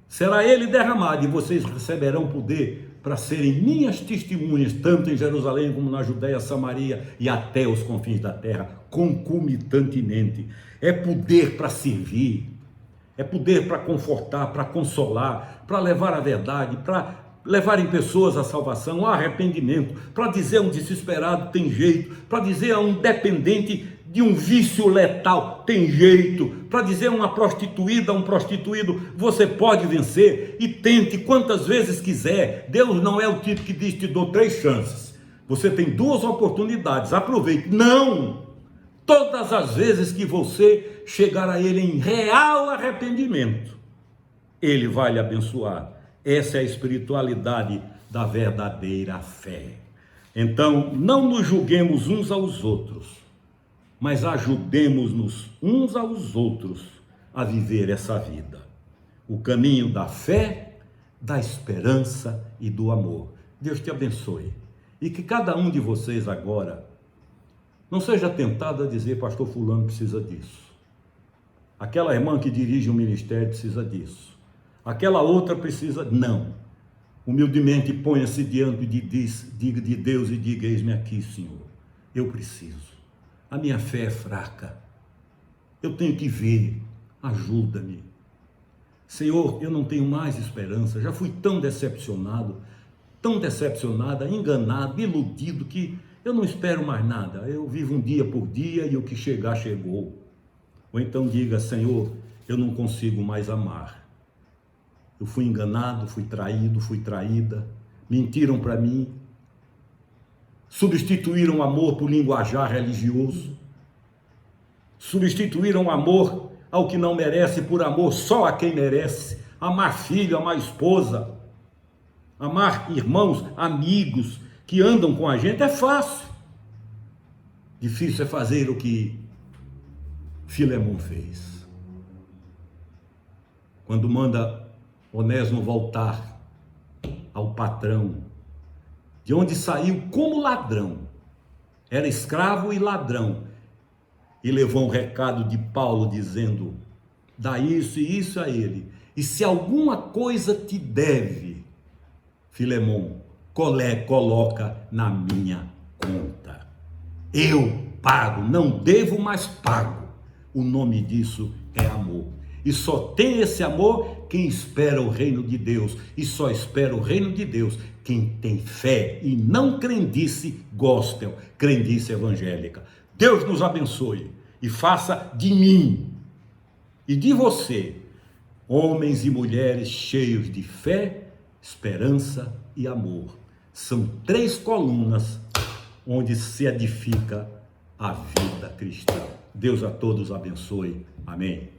Será ele derramado e vocês receberão poder para serem minhas testemunhas, tanto em Jerusalém como na Judéia, Samaria e até os confins da terra, concomitantemente. É poder para servir. É poder para confortar, para consolar, para levar a verdade, para levarem pessoas à salvação, ao arrependimento, para dizer a um desesperado, tem jeito, para dizer a um dependente de um vício letal, tem jeito, para dizer a uma prostituída, a um prostituído, você pode vencer, e tente quantas vezes quiser. Deus não é o tipo que diz, te dou 3 chances, você tem 2 oportunidades, aproveite. Não! Todas as vezes que você chegar a Ele em real arrependimento, Ele vai lhe abençoar. Essa é a espiritualidade da verdadeira fé. Então, não nos julguemos uns aos outros, mas ajudemos-nos uns aos outros a viver essa vida. O caminho da fé, da esperança e do amor. Deus te abençoe. E que cada um de vocês agora não seja tentado a dizer, pastor fulano precisa disso. Aquela irmã que dirige o ministério precisa disso. Aquela outra precisa, não. Humildemente ponha-se diante de Deus e diga, eis-me aqui, Senhor, eu preciso. A minha fé é fraca. Eu tenho que ver, ajuda-me. Senhor, eu não tenho mais esperança, já fui tão decepcionado, tão decepcionada, enganado, iludido, que eu não espero mais nada. Eu vivo um dia por dia e o que chegar, chegou. Ou então diga, Senhor, eu não consigo mais amar. Eu fui enganado, fui traído, fui traída, mentiram para mim, substituíram o amor por linguajar religioso, substituíram o amor ao que não merece por amor só a quem merece. Amar filho, amar esposa, amar irmãos, amigos que andam com a gente é fácil. Difícil é fazer o que Filemão fez. Quando manda Onésimo voltar ao patrão, de onde saiu como ladrão, era escravo e ladrão, e levou um recado de Paulo dizendo, dá isso e isso a ele, e se alguma coisa te deve, Filemão, coloca na minha conta, eu pago, não devo, mas pago. O nome disso é amor. E só tem esse amor quem espera o reino de Deus. E só espera o reino de Deus quem tem fé e não crendice gospel, crendice evangélica. Deus nos abençoe e faça de mim e de você homens e mulheres cheios de fé, esperança e amor. São 3 colunas onde se edifica a vida cristã. Deus a todos abençoe. Amém.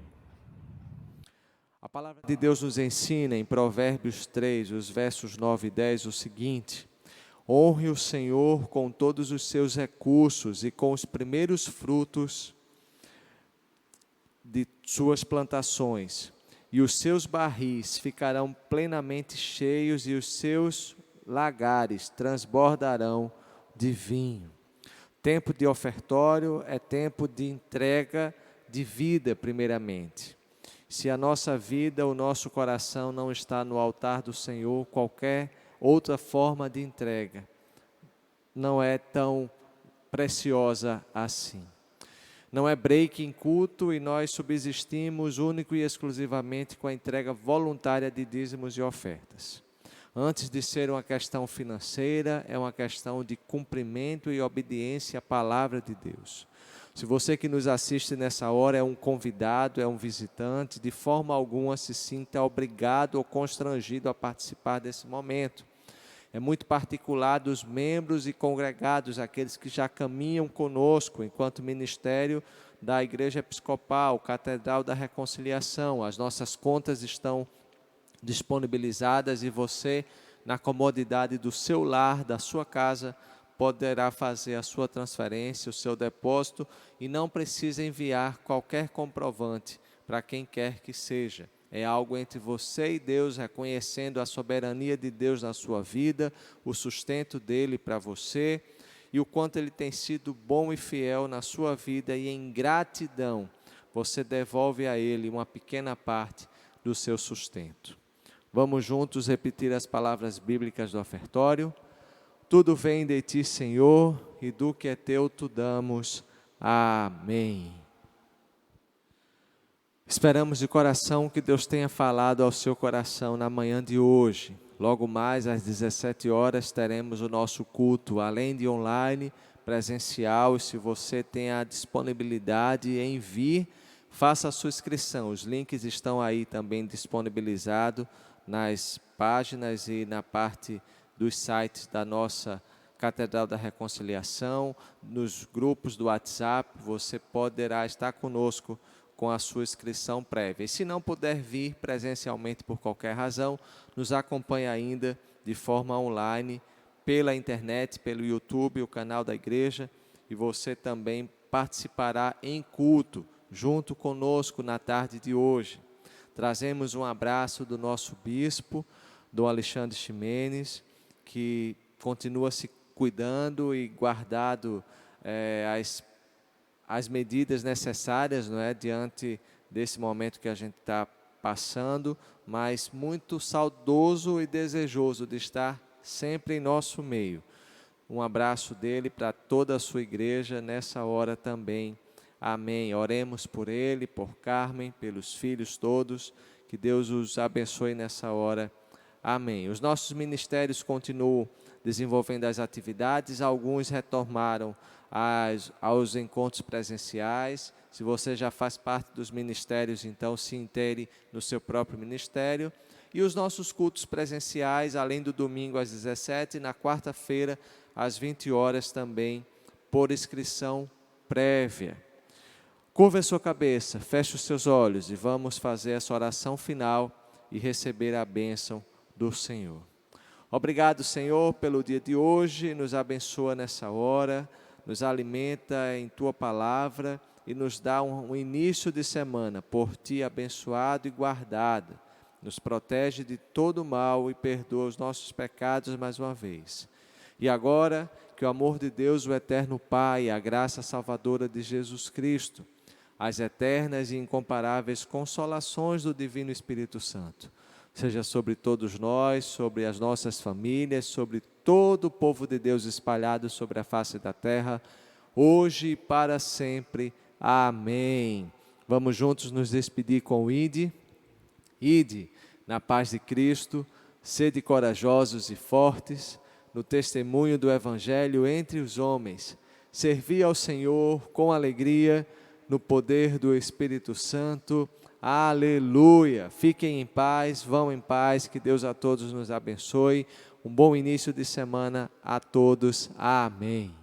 A palavra de Deus nos ensina em Provérbios 3, os versos 9 e 10, o seguinte: honre o Senhor com todos os seus recursos e com os primeiros frutos de suas plantações, e os seus barris ficarão plenamente cheios e os seus lagares transbordarão de vinho. Tempo de ofertório é tempo de entrega de vida, primeiramente. Se a nossa vida, o nosso coração não está no altar do Senhor, qualquer outra forma de entrega não é tão preciosa assim. Não é break em culto e nós subsistimos único e exclusivamente com a entrega voluntária de dízimos e ofertas. Antes de ser uma questão financeira, é uma questão de cumprimento e obediência à palavra de Deus. Se você que nos assiste nessa hora é um convidado, é um visitante, de forma alguma se sinta obrigado ou constrangido a participar desse momento. É muito particular dos membros e congregados, aqueles que já caminham conosco enquanto ministério da Igreja Episcopal, Catedral da Reconciliação. As nossas contas estão disponibilizadas e você, na comodidade do seu lar, da sua casa, poderá fazer a sua transferência, o seu depósito, e não precisa enviar qualquer comprovante para quem quer que seja. É algo entre você e Deus, reconhecendo a soberania de Deus na sua vida, o sustento dele para você e o quanto ele tem sido bom e fiel na sua vida, e em gratidão você devolve a ele uma pequena parte do seu sustento. Vamos juntos repetir as palavras bíblicas do ofertório. Tudo vem de ti, Senhor, e do que é teu tu damos. Amém. Esperamos de coração que Deus tenha falado ao seu coração na manhã de hoje. Logo mais às 17 horas teremos o nosso culto, além de online, presencial. E se você tem a disponibilidade em vir, faça a sua inscrição. Os links estão aí também disponibilizados nas páginas e na parte dos sites da nossa Catedral da Reconciliação, nos grupos do WhatsApp. Você poderá estar conosco com a sua inscrição prévia. E se não puder vir presencialmente por qualquer razão, nos acompanhe ainda de forma online, pela internet, pelo YouTube, o canal da igreja, e você também participará em culto, junto conosco na tarde de hoje. Trazemos um abraço do nosso bispo, Dom Alexandre Ximenes, que continua se cuidando e guardado as medidas necessárias, não é, diante desse momento que a gente está passando, mas muito saudoso e desejoso de estar sempre em nosso meio. Um abraço dele para toda a sua igreja nessa hora também. Amém. Oremos por ele, por Carmen, pelos filhos todos. Que Deus os abençoe nessa hora. Amém. Os nossos ministérios continuam desenvolvendo as atividades. Alguns retornaram aos encontros presenciais. Se você já faz parte dos ministérios, então se intere no seu próprio ministério. E os nossos cultos presenciais, além do domingo às 17, na quarta-feira às 20 horas também, por inscrição prévia. Curva a sua cabeça, feche os seus olhos e vamos fazer essa oração final e receber a bênção do Senhor. Obrigado, Senhor, pelo dia de hoje. Nos abençoa nessa hora, nos alimenta em Tua palavra e nos dá um início de semana por Ti abençoado e guardado. Nos protege de todo mal e perdoa os nossos pecados mais uma vez. E agora, que o amor de Deus, o eterno Pai, a graça salvadora de Jesus Cristo, as eternas e incomparáveis consolações do Divino Espírito Santo, seja sobre todos nós, sobre as nossas famílias, sobre todo o povo de Deus espalhado sobre a face da terra, hoje e para sempre. Amém. Vamos juntos nos despedir com o Ide. Ide na paz de Cristo, sede corajosos e fortes, no testemunho do Evangelho entre os homens. Servi ao Senhor com alegria, no poder do Espírito Santo. Aleluia! Fiquem em paz, vão em paz, que Deus a todos nos abençoe. Um bom início de semana a todos. Amém.